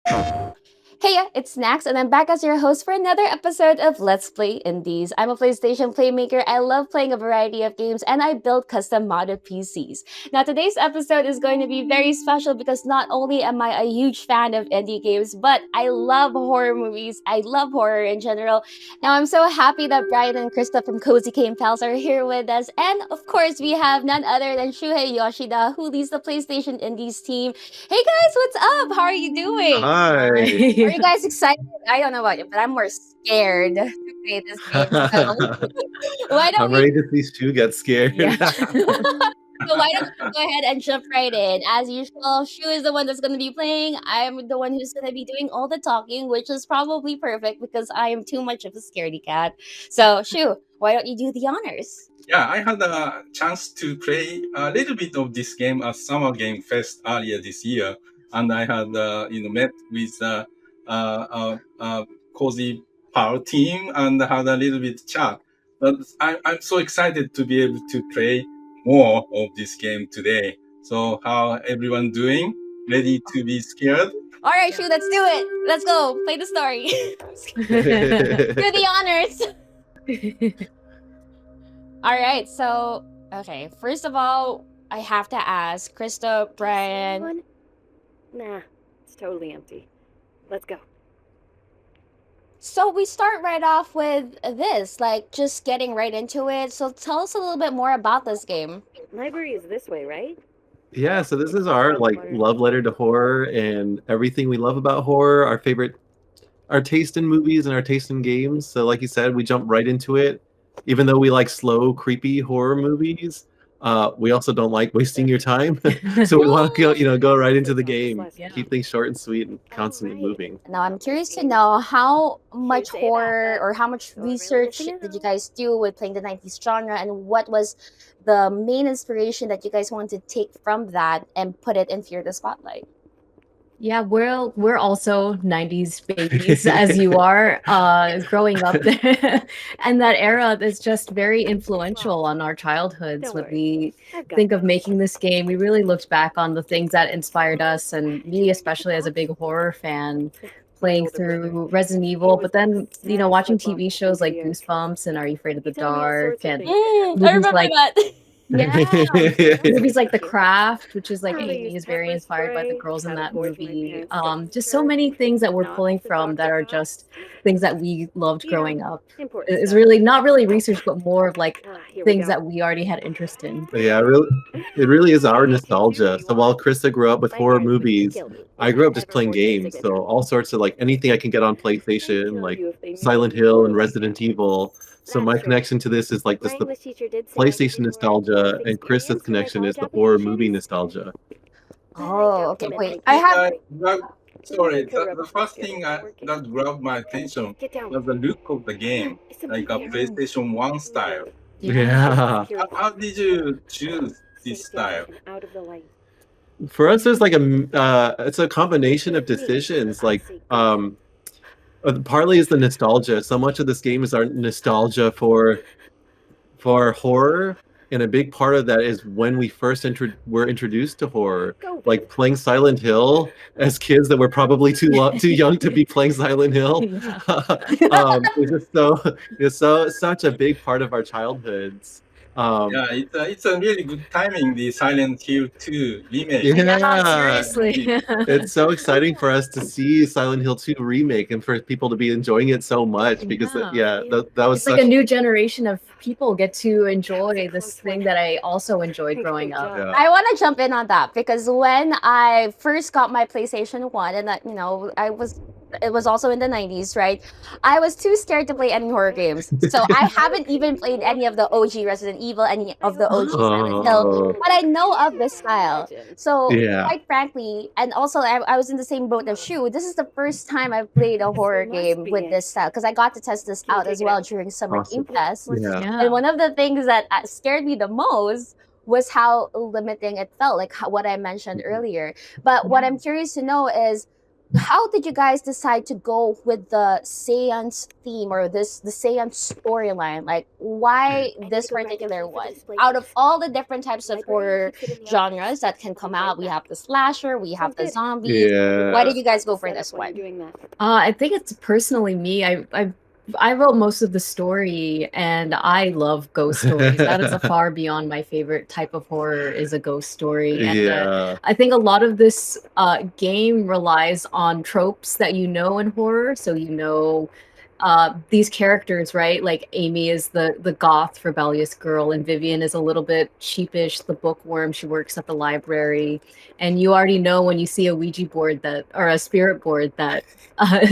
Hey, it's Nax, and I'm back as your host for another episode of Let's Play Indies. I'm a PlayStation playmaker. I love playing a variety of games, and I build custom modded PCs. Now, today's episode is going to be very special because not only am I a huge fan of indie games, but I love horror movies. I love horror in general. Now, I'm so happy that Brian and Krista from Cozy Game Pals are here with us. And of course, we have none other than Shuhei Yoshida, who leads the PlayStation Indies team. Hey guys, what's up? How are you doing? Hi. Are you guys excited? I don't know about you, but I'm more scared to play this game. So why don't I'm we? ready to see Shu get scared. Yeah. So why don't we go ahead and jump right in? As usual, Shu is the one that's going to be playing. I'm the one who's going to be doing all the talking, which is probably perfect because I am too much of a scaredy cat. So Shu, why don't you do the honors? Yeah, I had a chance to play a little bit of this game at Summer Game Fest earlier this year, and I had met with Cozy Power team and had a little bit chat. But I'm so excited to be able to play more of this game today. So how everyone doing? Ready to be scared? All right, Shu, let's do it. Let's go play the story. Do the honors. All right, so okay. First of all, I have to ask Krista, Brian. Anyone? Nah, it's totally empty. Let's go. So we start right off with this, like just getting right into it. So tell us a little bit more about this game. Library is this way, right? Yeah, so this is our love letter to horror and everything we love about horror, our taste in movies and our taste in games. So like you said, we jump right into it. Even though we like slow, creepy horror movies, we also don't like wasting your time. So we want to go right into the game. Yeah. Keep things short and sweet and constantly moving. Now I'm curious to know how much say that, horror but or how much don't really research listen did you now. guys do with playing the 90s genre, and what was the main inspiration that you guys wanted to take from that and put it in Fear the Spotlight? Yeah, we're also 90s babies as you are, growing up there. And that era is just very influential on our childhoods. Don't When worry. we I've got think of this. making this game, we really looked back on the things that inspired us, and me especially as a big horror fan, playing through Resident Evil, but then, watching TV shows like Goosebumps and Are You Afraid of the He told me all Dark sorts of and things. I movies remember like that. yeah, movies like The Craft, which is like How they Amy use is very pepper inspired by the spray, girls in how that it pours my movie. pants Just so texture, many things that we're not pulling the from that are toxic just things that we loved Yeah, growing up. important It's stuff. really not really research, but more of like Here we things go. that we already had interest in. Yeah, it really is our You can do what nostalgia. you So while want. Krista grew up with My horror parents wouldn't movies, kill me I if grew I up just ever playing forged their games. So signature. all sorts of like anything I can get on I'd PlayStation, kill like you if they made Silent me Hill and worse. Resident Evil. So That's my true. connection to this is like My just the English teacher did say I PlayStation needed to nostalgia, write and Krista's experience to write connection is the college horror movie applications. nostalgia. Oh, okay. Document Wait, my I have. Sorry, Could rub the a first skills thing not working. that grabbed my attention Get down. was the look of the game, It's a like a big PlayStation 1 style. Yeah. How did you choose this style? Out of the light. For us, there's like it's a combination of decisions. Like, partly is the nostalgia. So much of this game is our nostalgia for horror, and a big part of that is when we first were introduced to horror, like playing Silent Hill as kids that were probably too young to be playing Silent Hill. It's such a big part of our childhoods. Yeah, it's a really good timing, the Silent Hill 2 remake. Yeah, seriously. it's so exciting for us to see Silent Hill 2 remake and for people to be enjoying it so much because that was It's like a new generation of people get to enjoy this thing that I also enjoyed growing up. Yeah. I want to jump in on that because when I first got my PlayStation 1, and that, it was also in the 90s, right? I was too scared to play any horror games. So I haven't even played any of the OG Resident Evil, any of the OG Silent Hill, but I know of this style. So Yeah. quite frankly, and also I was in the same boat as Shu. This is the first time I've played a horror game with this style because I got to test this out as well during Summer Game Fest. Yeah. And one of the things that scared me the most was how limiting it felt, like what I mentioned earlier. But what I'm curious to know is, how did you guys decide to go with the seance theme or the seance storyline? Like, why this particular one? Out of all the different types of horror genres that can come out, we have the slasher, we have the zombies. Why Yeah. did you guys go for this one? I think it's personally me. I wrote most of the story, and I love ghost stories. That is a far beyond my favorite type of horror is a ghost story, and Yeah. I think a lot of this game relies on tropes that you know in horror. So these characters, right? Like Amy is the goth rebellious girl, and Vivian is a little bit sheepish, the bookworm. She works at the library, and you already know when you see a Ouija board that or a spirit board that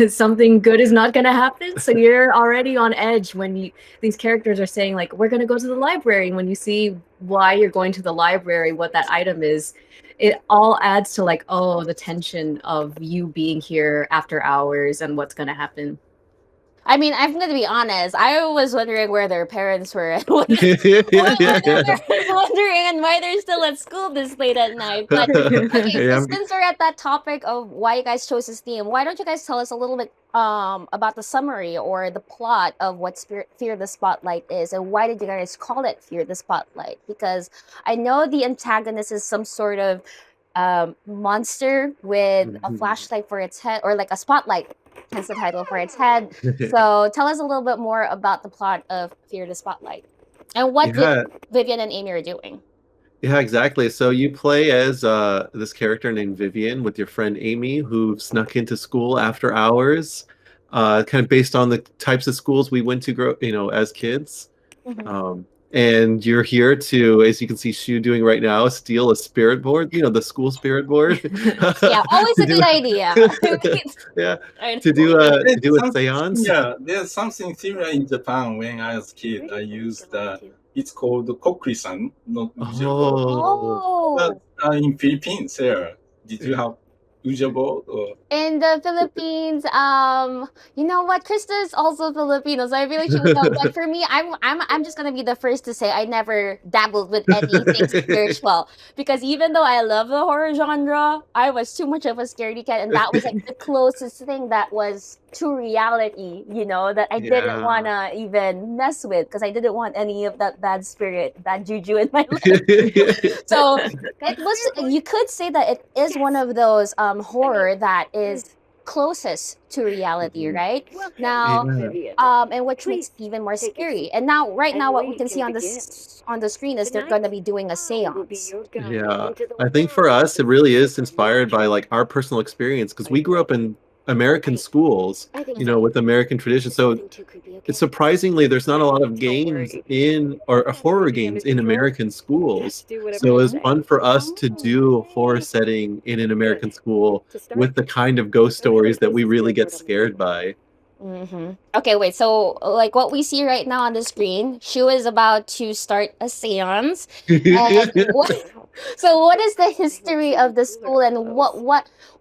something good is not going to happen. So you're already on edge when these characters are saying like, "We're going to go to the library." And when you see why you're going to the library, what that item is, it all adds to like, oh, the tension of you being here after hours and what's going to happen. I mean, I'm gonna be honest. I was wondering where their parents were and why Yeah. wondering and why they're still at school this late at night. But okay, Yeah, so since we're at that topic of why you guys chose this theme, why don't you guys tell us a little bit about the summary or the plot of what Fear the Spotlight is, and why did you guys call it Fear the Spotlight? Because I know the antagonist is some sort of monster with a flashlight for its head, or like a spotlight, hence the title, for its head. So tell us a little bit more about the plot of Fear the Spotlight and what Yeah. Vivian and Amy are doing. Yeah, exactly. So you play as this character named Vivian with your friend Amy, who snuck into school after hours, kind of based on the types of schools we went to as kids. And you're here to, as you can see Shu doing right now, steal a spirit board, the school spirit board. Yeah, always a good idea. Yeah, I to do There's a something- seance. Yeah, there's something similar in Japan. When I was a kid, I used it's called kokrisan, not Ouija board. Oh, But in Philippines, there, did you have Ouija board? Or? In the Philippines, you know what? Krista is also Filipino, so I feel like she would know. But for me, I'm just gonna be the first to say I never dabbled with anything spiritual, because even though I love the horror genre, I was too much of a scaredy cat, and that was like the closest thing that was to reality, that I didn't Yeah. wanna even mess with, because I didn't want any of that bad spirit, bad juju in my life. So it was, you could say that it is one of those horror that is closest to reality, right? Now, and which makes it even more scary. And now, right now, what we can see on the screen is they're going to be doing a seance. Yeah, I think for us, it really is inspired by like our personal experience, because we grew up in American schools, with American tradition. So it's surprisingly there's not a lot of games or horror games in American schools. So it was fun for us to do a horror setting in an American school with the kind of ghost stories that we really get scared by. Okay, wait. So, like what we see right now on the screen, Shu is about to start a seance. And what is the history of the school, and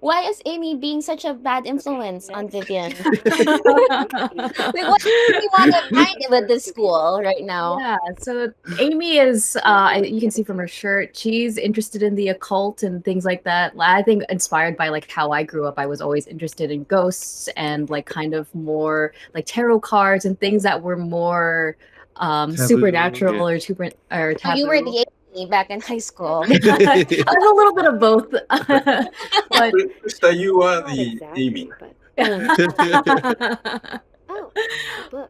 why is Amy being such a bad influence on Vivian? Like, what do you want to find with this school right now? Yeah, so Amy is, you can see from her shirt, she's interested in the occult and things like that. I think inspired by like how I grew up, I was always interested in ghosts and like kind of more like tarot cards and things that were more supernatural or taboo. So you were the Amy back in high school. I was a little bit of both. But Krista, you are the Amy.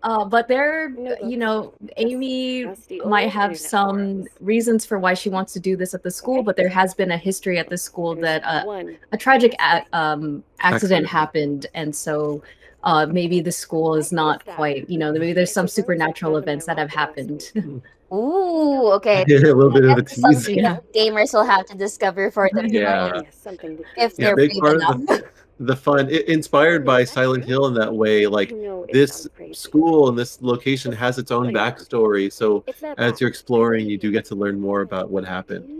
But there, Amy might have some reasons for why she wants to do this at the school, but there has been a history at the school that a tragic accident happened, and so maybe the school is not quite, maybe there's some supernatural events that have happened. Ooh, okay. Yeah, a little bit of a That's something tease. that gamers will have to discover for themselves if Yeah, they're big brave part enough. of the fun, inspired by Silent Hill in that way. Like this school and this location has its own backstory. So as you're exploring, you do get to learn more about what happened.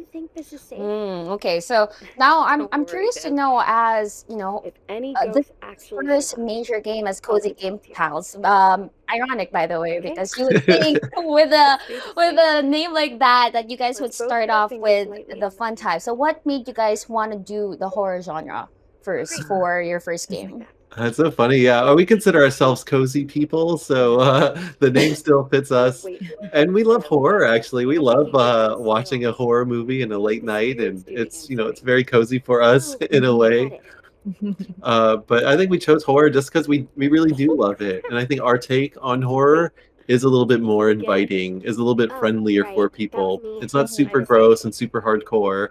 Okay, so now I'm curious to know, as this first major game as Cozy Game Pals. Ironic, by the way, because you would think with a name like that you guys would start off with the fun type. So what made you guys want to do the horror genre? first for your first game? That's so funny. Yeah, we consider ourselves cozy people, so the name still fits us. And we love horror. Actually, we love watching a horror movie in a late night, and it's it's very cozy for us in a way. But I think we chose horror just because we really do love it, and I think our take on horror is a little bit more inviting, is a little bit friendlier for people. It's not super gross and super hardcore.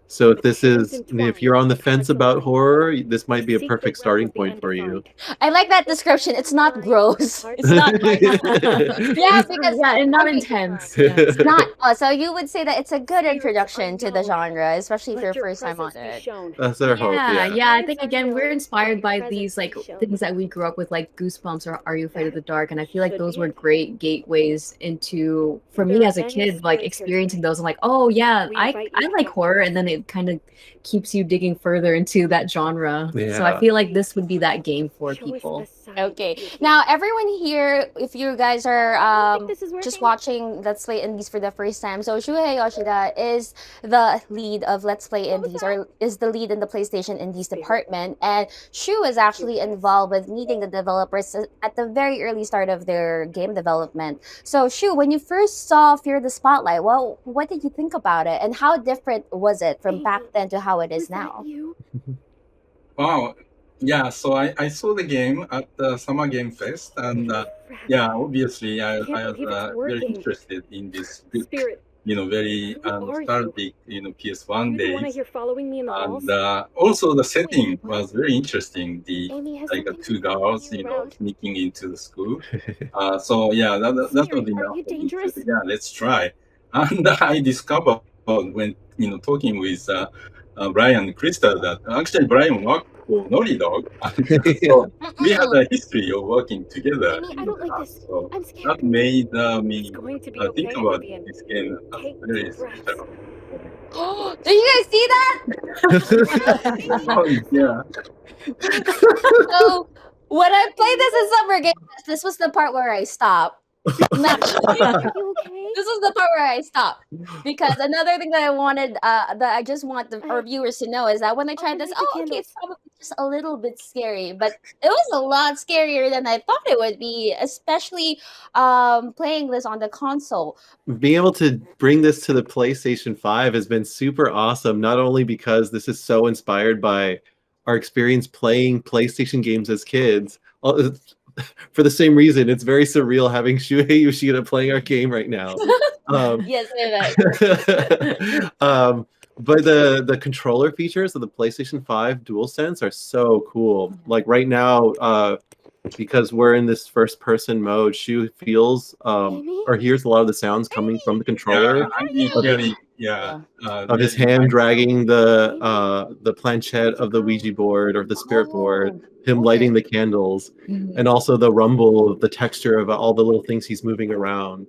So if you're on the fence about horror, this might be a perfect starting point for you. I like that description. It's not gross. It's not yeah, because yeah, and not okay, intense. Yeah. it's not. So you would say that it's a good introduction to the genre, especially if you're first time on it. That's our hope. Yeah. I think again we're inspired by these like things that we grew up with, like Goosebumps or Are You Afraid of the Dark, and I feel like those were great gateways into, for me as a kid, like experiencing those. I'm like, oh yeah, I like horror, and then it kind of keeps you digging further into that genre. So I feel like this would be that game for people. Okay. Now, everyone here, if you guys are just watching Let's Play Indies for the first time, so Shuhei Yoshida is the lead of Let's Play Indies, or is the lead in the PlayStation Indies department, and Shu is actually involved with meeting the developers at the very early start of their game development. So, Shu, when you first saw Fear the Spotlight, well, what did you think about it, and how different was it from back then to how it is now? Wow. Yeah, so I saw the game at the Summer Game Fest, and yeah, obviously I was very interested in this good, very nostalgic, PS1 days. And also the setting was very interesting. The two girls, sneaking into the school. So yeah, that was enough for me to say, yeah, let's try. And I discovered when talking with Brian and Krista that actually Brian worked for Naughty Dog. So we had a history of working together. So that made me think about this game as very special. Do you guys see that? Oh, yeah. So when I played this in Summer Game Fest, this was the part where I stopped. This is the part where I stopped, because another thing that I wanted, that I just want our viewers to know, is that when I tried this, okay, it's probably just a little bit scary, but it was a lot scarier than I thought it would be, especially playing this on the console. Being able to bring this to the PlayStation 5 has been super awesome, not only because this is so inspired by our experience playing PlayStation games as kids. For the same reason, it's very surreal having Shuhei Yoshida playing our game right now. Yes, but the controller features of the PlayStation 5 DualSense are so cool. Like right now, because we're in this first-person mode, Shu feels or hears a lot of the sounds coming from the controller. Of his hand dragging the planchette of the Ouija board or the spirit board, him lighting the candles, and also the rumble, the texture of all the little things he's moving around.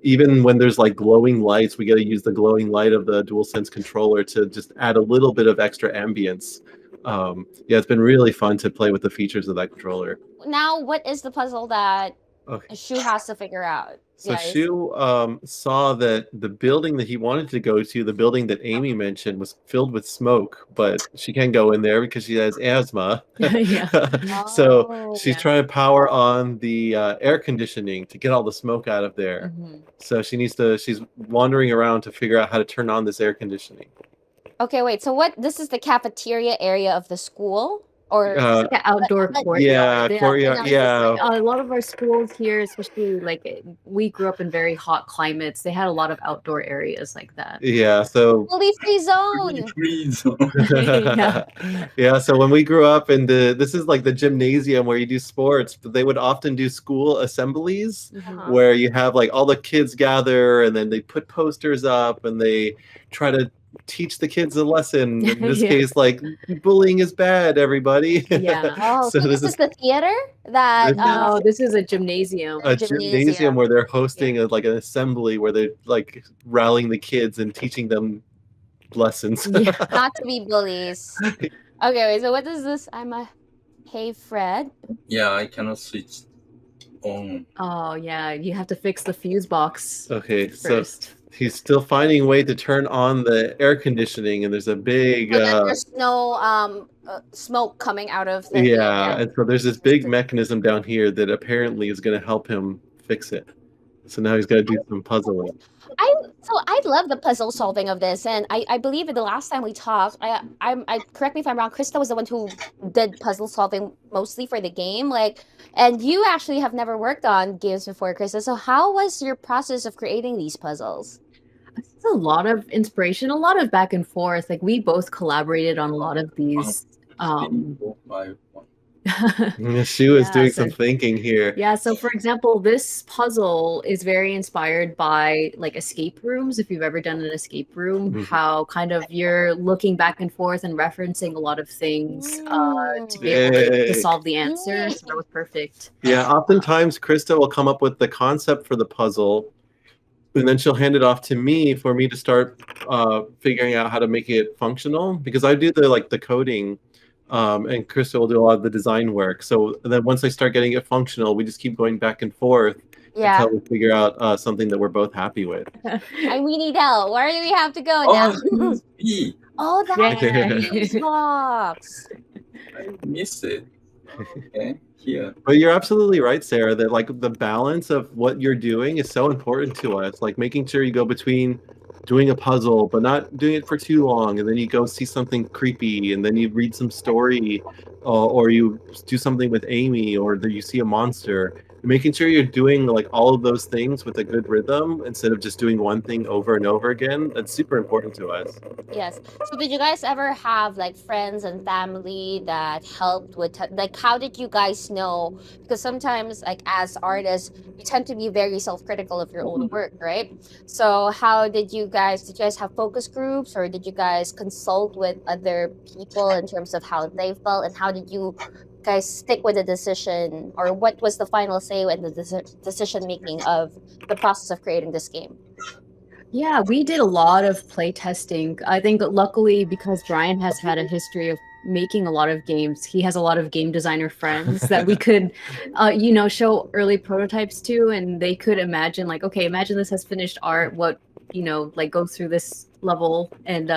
Even when there's like glowing lights, we got to use the glowing light of the DualSense controller to just add a little bit of extra ambience. Yeah, it's been really fun to play with the features of that controller. Now, what is the puzzle that Shu has to figure out? So Shu saw that the building that he wanted to go to, the building that Amy mentioned, was filled with smoke, but she can't go in there because she has asthma. So she's trying to power on the air conditioning to get all the smoke out of there. So she's wandering around to figure out how to turn on this air conditioning. Okay, wait. So this is the cafeteria area of the school? Or the outdoor courtyard. Yeah, courtyard. Yeah. A lot of our schools here, especially like we grew up in very hot climates, they had a lot of outdoor areas like that. Yeah, so fully free zone. Yeah, so when we grew up in this is like the gymnasium where you do sports, but they would often do school assemblies where you have like all the kids gather and then they put posters up and they try to teach the kids a lesson. In this case, like bullying is bad, everybody. So this is the theater that no, this is a gymnasium. A gymnasium where they're hosting an assembly where they're like rallying the kids and teaching them lessons. Not to be bullies. Okay, wait, so what is this? Hey Fred. Yeah, I cannot switch on. Oh yeah, you have to fix the fuse box. Okay, first. He's still finding a way to turn on the air conditioning, and there's a big So that there's no smoke coming out of the yeah, and so there's this big mechanism down here that apparently is going to help him fix it. So now he's got to do some puzzling. I love the puzzle solving of this, and I believe the last time we talked, I correct me if I'm wrong. Krista was the one who did puzzle solving mostly for the game, like, and you actually have never worked on games before, Krista. So how was your process of creating these puzzles? It's a lot of inspiration, a lot of back and forth. Like we both collaborated on a lot of these. Shu is doing so- some thinking here. Yeah, so for example, this puzzle is very inspired by like escape rooms. If you've ever done an escape room, Mhm. how kind of you're looking back and forth and referencing a lot of things to be able to Yay. solve the answer. So that was perfect. Yeah, oftentimes Krista will come up with the concept for the puzzle, and then she'll hand it off to me for me to start figuring out how to make it functional, because I do the coding, and Krista will do a lot of the design work. So then once I start getting it functional, we just keep going back and forth Yeah, until we figure out something that we're both happy with. we need help. Where do we have to go now? Oh, that's Yeah. the box. I missed it. Okay, here. But you're absolutely right, Sarah, that like the balance of what you're doing is so important to us. Like making sure you go between doing a puzzle, but not doing it for too long, and then you go see something creepy, and then you read some story, or you do something with Amy, or that you see a monster. Making sure you're doing like all of those things with a good rhythm instead of just doing one thing over and over again. That's super important to us. Yes. So did you guys ever have like friends and family that helped with like how did you guys know? Because sometimes like as artists, you tend to be very self-critical of your own work, right? So how did you guys have focus groups, or did you guys consult with other people in terms of how they felt, and how did you guys stick with the decision, or what was the final say in the decision making of the process of creating this game? Yeah, we did a lot of play testing. I think luckily because Brian has had a history of making a lot of games, he has a lot of game designer friends that we could, show early prototypes to, and they could imagine like, okay, imagine this has finished art. What, like go through this level and,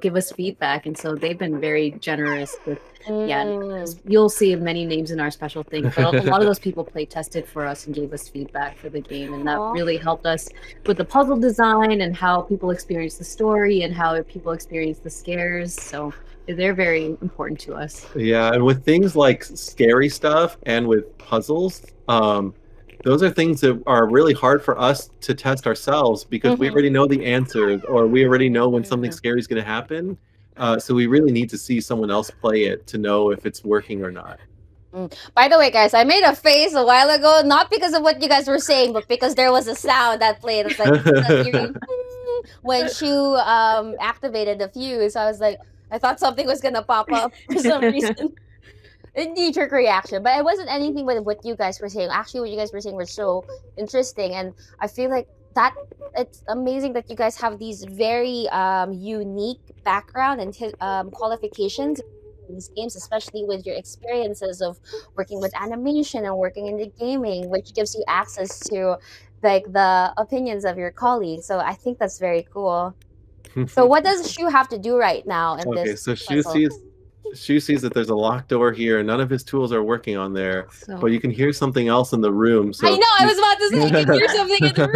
give us feedback. And so they've been very generous with, you'll see many names in our special thing, but a lot of those people play tested for us and gave us feedback for the game, and that Aw. really helped us with the puzzle design and how people experience the story and how people experience the scares. So they're very important to us. Yeah, and with things like scary stuff and with puzzles, those are things that are really hard for us to test ourselves, because we Mhm. already know the answers, or we already know when something scary is going to happen. So we really need to see someone else play it to know if it's working or not. By the way, guys, I made a face a while ago, not because of what you guys were saying, but because there was a sound that played. It's like the eerie when Shu activated the fuse. I was like, I thought something was gonna pop up for some reason. A knee-jerk reaction, but it wasn't anything with what you guys were saying. Actually, what you guys were saying was so interesting, and I feel like that it's amazing that you guys have these very unique background and qualifications in these games, especially with your experiences of working with animation and working in the gaming, which gives you access to like the opinions of your colleagues. So I think that's very cool. So what does Shu have to do right now in Okay, this so Shu puzzle? sees that there's a locked door here, and none of his tools are working on there. So But you can hear something else in the room. So I know, I was about to say, I can hear something in the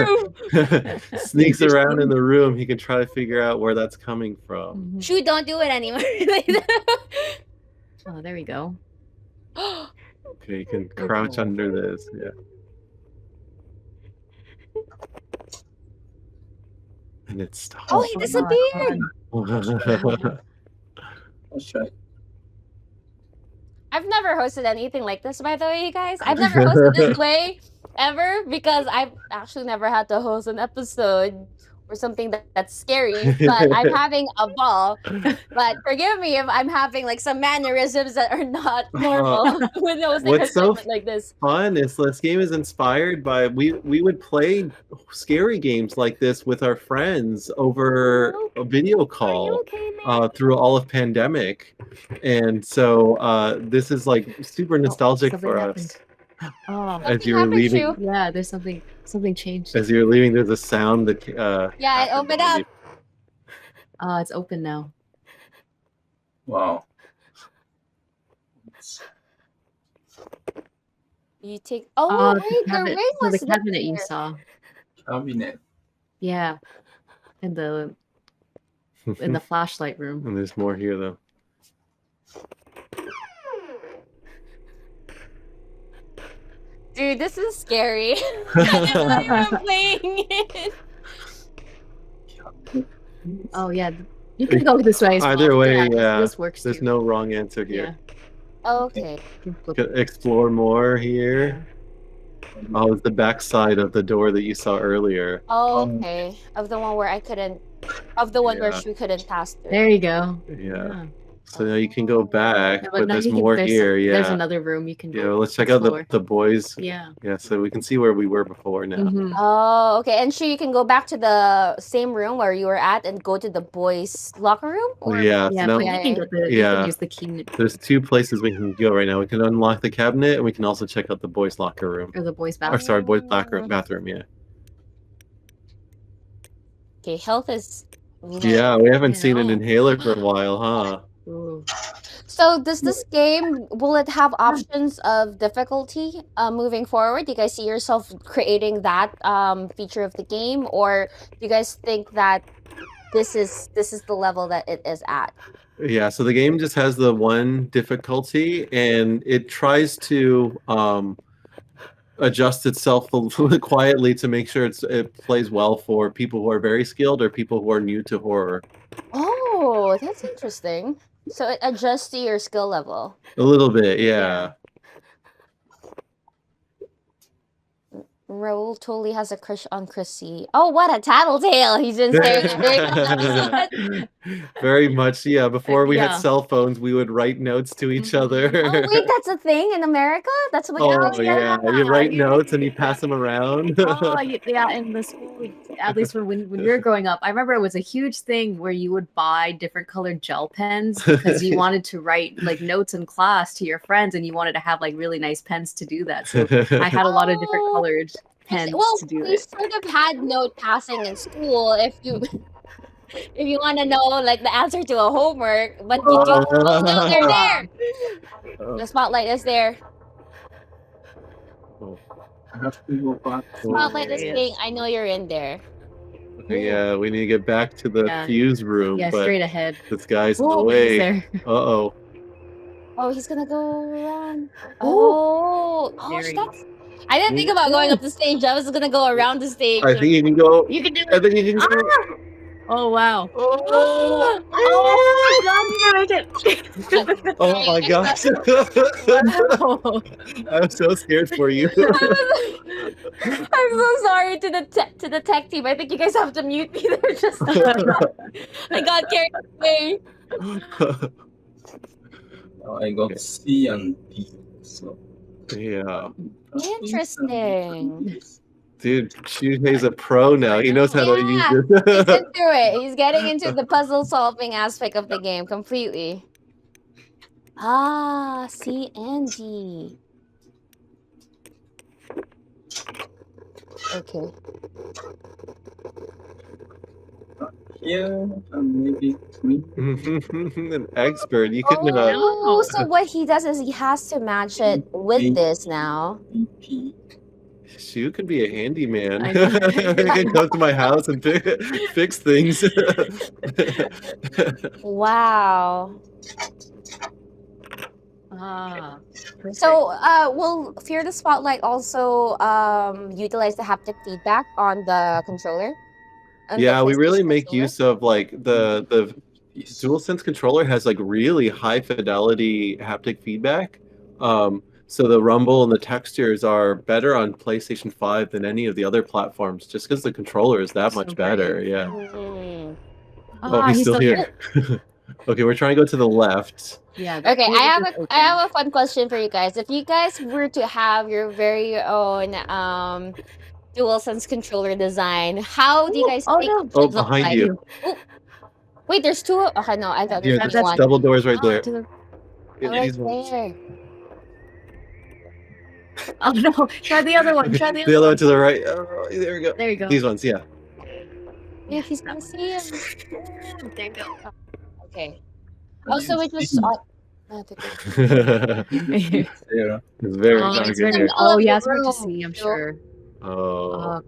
room. sneaks around in the room. He can try to figure out where that's coming from. Mhm. Shu, don't do it anymore. Oh, there we go. Okay, you can crouch under this. Yeah. And it stops. Oh, he disappeared. Okay. I've never hosted anything like this, by the way, you guys. I've never hosted this way ever, because I've actually never had to host an episode or something that's scary, but I'm having a ball. But forgive me if I'm having like some mannerisms that are not normal when hosting a What's so segment like this. Fun is this game is inspired by we would play scary games like this with our friends over a video call through all of pandemic, and so this is like super nostalgic something for happened. us. Oh, As Something you're happened, leaving, Shu. yeah. There's something changed. as you're leaving, there's a sound that Yeah, it happened opened when up. It's open now. Wow. You take. Oh, wait, the ring So the was cabinet you there. saw. Cabinet. Yeah, in the flashlight room. And there's more here though. Dude, this is scary. I don't even playing it. Oh yeah, you can go this way as well. Either way, yeah. This works There's too. no wrong answer here. Okay. Could explore more here. Oh, it's the backside of the door that you saw earlier. Oh, okay. Of the one where I couldn't. Of the one where Yeah. she couldn't pass through. There you go. Yeah. So now you can go back, Yeah, but now there's you can- more there's- here. Yeah. There's another room you can Yeah, go. let's check out explore. the boys. Yeah. Yeah, so we can see where we were before now. Mhm. Oh, okay. And sure, you can go back to the same room where you were at and go to the boys' locker room? Or... Yeah, so Yeah, now but you can go you Yeah. can use the key there's two places we can go right now. We can unlock the cabinet and we can also check out the boys' locker room. or the boys' Or bathroom. sorry, boys' bathroom, yeah. Okay, health is. low. Yeah, we haven't seen an Yeah. inhaler for a while, huh? Ooh. So, does this game, will it have options of difficulty moving forward? Do you guys see yourself creating that feature of the game? Or do you guys think that this is the level that it is at? Yeah, so the game just has the one difficulty and it tries to adjust itself quietly to make sure it plays well for people who are very skilled or people who are new to horror. Oh, that's interesting. So it adjusts to your skill level. A little bit, yeah. Raul totally has a crush on Chrissy. Oh, what a tattletale! He's been staring at me. Very much, yeah. Before we had Yeah. cell phones, we would write notes to each other. Oh, wait, that's a thing in America? That's what you Oh, guys do? yeah. You write notes and you pass them around. Oh, yeah, in the school, at least when we were growing up, I remember it was a huge thing where you would buy different colored gel pens because you wanted to write like notes in class to your friends and you wanted to have like really nice pens to do that. So I had a lot of different Oh. colored pens Well, to do we it. sort of had note passing in school if you if you want to know like the answer to a homework, but you do. Oh no, they're there. The spotlight is there. I have to go back. Spotlight is There he saying, is. "I know you're in there." Yeah, we need to get back to the Yeah. fuse room, Yeah, but straight ahead. this guy's in the Oh, he's way. there. Uh-oh. Oh, he's gonna go around. Oh. Oh, There he that's. I didn't think about going up the stage. I was gonna go around the stage. I think you can go. You can do I it. think you can go. Oh wow. Oh, Oh my god, you did it. oh my gosh. Wow. I'm so scared for you. I'm so sorry to the tech team. I think you guys have to mute me. They're just. I got carried away. I got C and D. So Yeah. Interesting. Dude, Shuhei's a pro now. He knows how to use He's this. into it. He's getting into the puzzle solving aspect of the game completely. Ah, C and D. Okay. here and maybe 3. An expert. You could Oh, so what he does is he has to match it with this now. P. Shu could be a handyman. I He know. can come to my house and fix things. Wow. Ah. So, will Fear the Spotlight also utilize the haptic feedback on the controller? On the Yeah, we really PlayStation make controller? use of like the DualSense controller has like really high fidelity haptic feedback. So the rumble and the textures are better on PlayStation 5 than any of the other platforms, just because the controller is that So much better. great. Yeah. Mhm. Oh, he's still here. Okay, we're trying to go to the left. Yeah. Okay, it I is have a fun question for you guys. If you guys were to have your very own DualSense controller design, how do you guys Oh, think no. it Oh, should look behind like? you. Wait, there's two. Okay, no, I thought Yeah, there was there's one. double doors right Oh, there. to the- Yeah, Oh, right these ones. there. Oh no! Try the other one. Try the The other other one. one to the right. Oh, there we go. There you go. These ones, yeah. If he's gonna see him. There you go. Okay. Oh, so it was. Okay. There. It's very Oh, dark it's in very, here. oh yeah, it's Room, hard to see. I'm too. sure. Oh.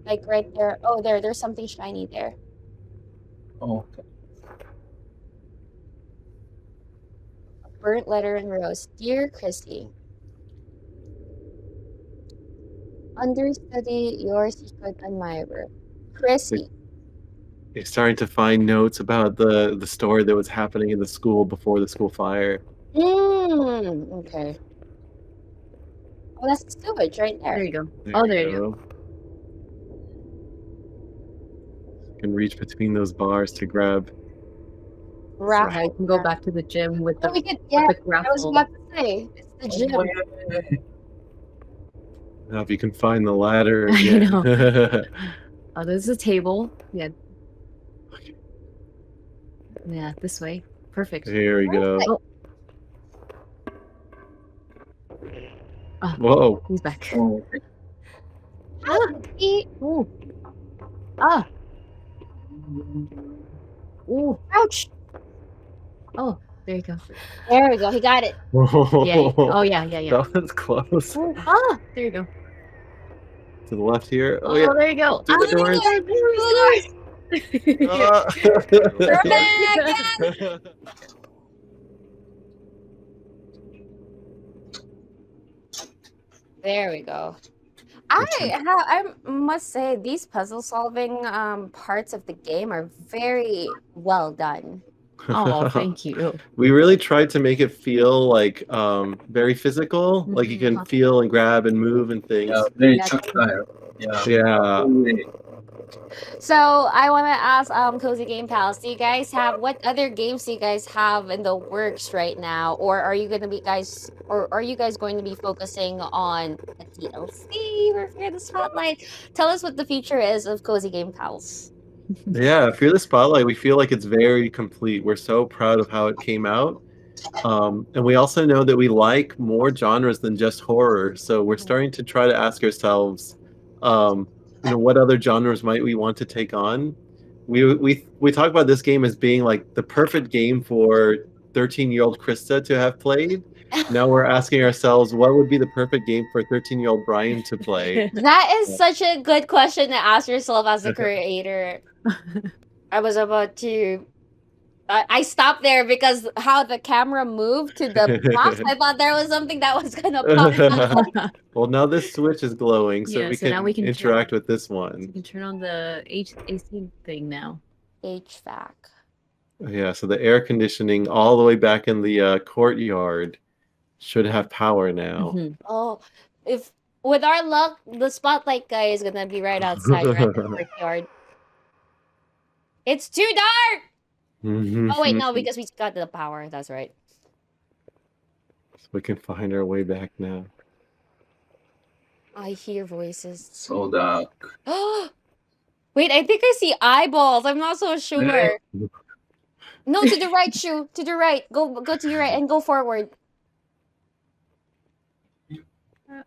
Like right there. Oh, there's something shiny there. Oh, Burnt letter and rose. Dear Christy. Understudy, your secret admirer. Chrissy. You're starting to find notes about the story that was happening in the school before the school fire. Okay. Oh, that's the sewage right there. There you go. Oh, there you go. You can reach between those bars to grab. Raffle. Yeah, you can go back to the gym with the, Oh, we could, with yeah, the I was raffle. about to say. It's the gym. Now, if you can find the ladder I again. know. Oh, there's a table. Yeah. Yeah, this way. Perfect. Here we go. Perfect. Oh, Whoa. he's back. oh, okay. Ooh. Ah. Ooh. Ouch. Oh, there you go. There we go. He got it. Yeah. Oh, yeah. That was close. Ooh. Ah, there you go. To the left here. Oh, Oh, yeah. there you go. Through the doors. There we go. I must say these puzzle solving parts of the game are very well done. Oh, thank you. We really tried to make it feel like very physical, like you can feel and grab and move and things. Yeah, very That's- tactile. Yeah. Yeah. So I want to ask Cozy Game Pals, do you guys have what other games do you guys have in the works right now, or are you going to be going to be focusing on a DLC or Fear the Spotlight? Tell us what the future is of Cozy Game Pals. Yeah, Fear the Spotlight, we feel like it's very complete. We're so proud of how it came out. And we also know that we like more genres than just horror. So we're starting to try to ask ourselves, what other genres might we want to take on? We talk about this game as being like the perfect game for 13-year-old Krista to have played. Now we're asking ourselves, what would be the perfect game for 13-year-old Brian to play? That is such a good question to ask yourself as a creator. I was about to. I stopped there because how the camera moved to the box. I thought there was something that was gonna pop up. Well, now this switch is glowing, so Yeah, we so can now we can interact turn- with this You one. can turn on the AC thing now. HVAC. Yeah, so the air conditioning all the way back in the courtyard should have power now. Mhm. Oh, if with our luck, the spotlight guy is gonna be right outside, right in the courtyard. It's too dark. Oh wait, no, because we got the power. That's right. So we can find our way back now. I hear voices. So dark. Wait, I think I see eyeballs. I'm not so sure. Really? No, to the right, Shu. To the right. Go to your right and go forward.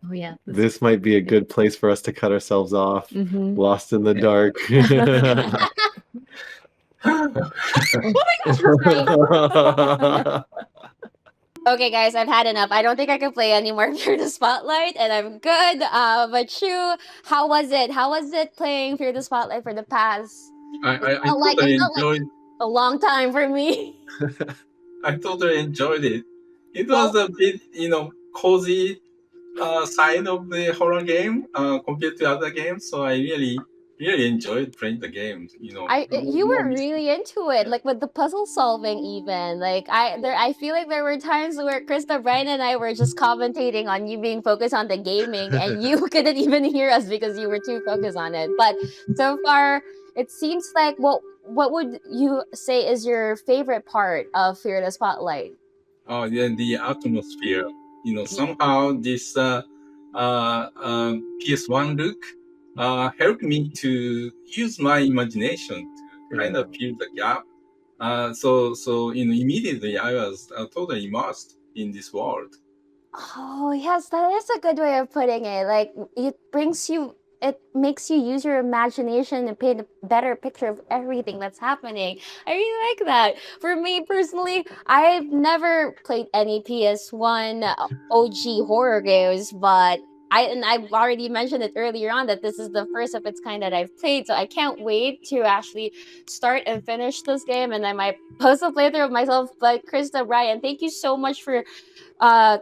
Oh yeah. This might be a good place for us to cut ourselves off. Mhm. Lost in the dark. Okay, guys, I've had enough. I don't think I can play anymore Fear the Spotlight, and I'm good. But Shu, how was it? How was it playing Fear the Spotlight for the past I felt like- totally it felt like- enjoyed. a long time for me? I totally enjoyed it. It was a bit, cozy side of the horror game compared to other games. So I really enjoyed playing the game. You were really into it, like with the puzzle solving even. Like I feel like there were times where Krista, Brian, and I were just commentating on you being focused on the gaming, and you couldn't even hear us because you were too focused on it. But so far, it seems like what would you say is your favorite part of Fear the Spotlight? Oh, yeah, the atmosphere. Somehow this PS1 look helped me to use my imagination to kind of fill the gap. So immediately I was totally immersed in this world. Oh, yes, that is a good way of putting it. Like, it makes you use your imagination and paint a better picture of everything that's happening. I really like that. For me personally, I've never played any PS1 OG horror games, but I've already mentioned it earlier on that this is the first of its kind that I've played, so I can't wait to actually start and finish this game, and I might post a playthrough of myself. But Krista, Brian, thank you so much for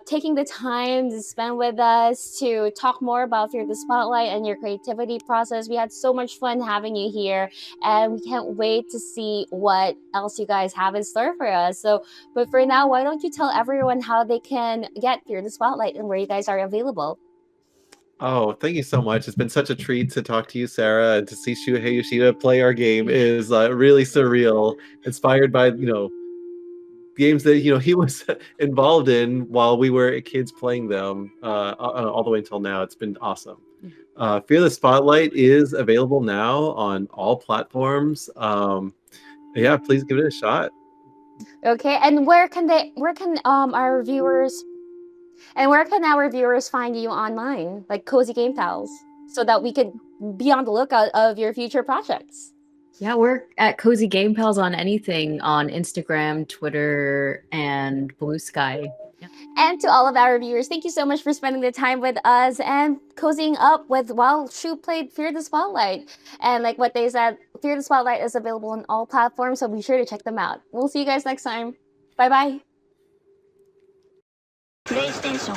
taking the time to spend with us to talk more about Fear the Spotlight and your creativity process. We had so much fun having you here, and we can't wait to see what else you guys have in store for us. So, but for now, why don't you tell everyone how they can get Fear the Spotlight and where you guys are available? Oh, thank you so much. It's been such a treat to talk to you, Sarah, and to see Shuhei Yoshida play our game is really surreal. Inspired by, games that, he was involved in while we were kids playing them all the way until now. It's been awesome. Fear the Spotlight is available now on all platforms. Yeah, please give it a shot. Okay, and where can our viewers and where can our viewers find you online, like Cozy Game Pals, so that we could be on the lookout of your future projects? Yeah, we're at Cozy Game Pals on anything on Instagram, Twitter, and Blue Sky. Yeah. And to all of our viewers, thank you so much for spending the time with us and cozying up with while Shu played Fear the Spotlight. And like what they said, Fear the Spotlight is available on all platforms, so be sure to check them out. We'll see you guys next time. Bye bye. PlayStation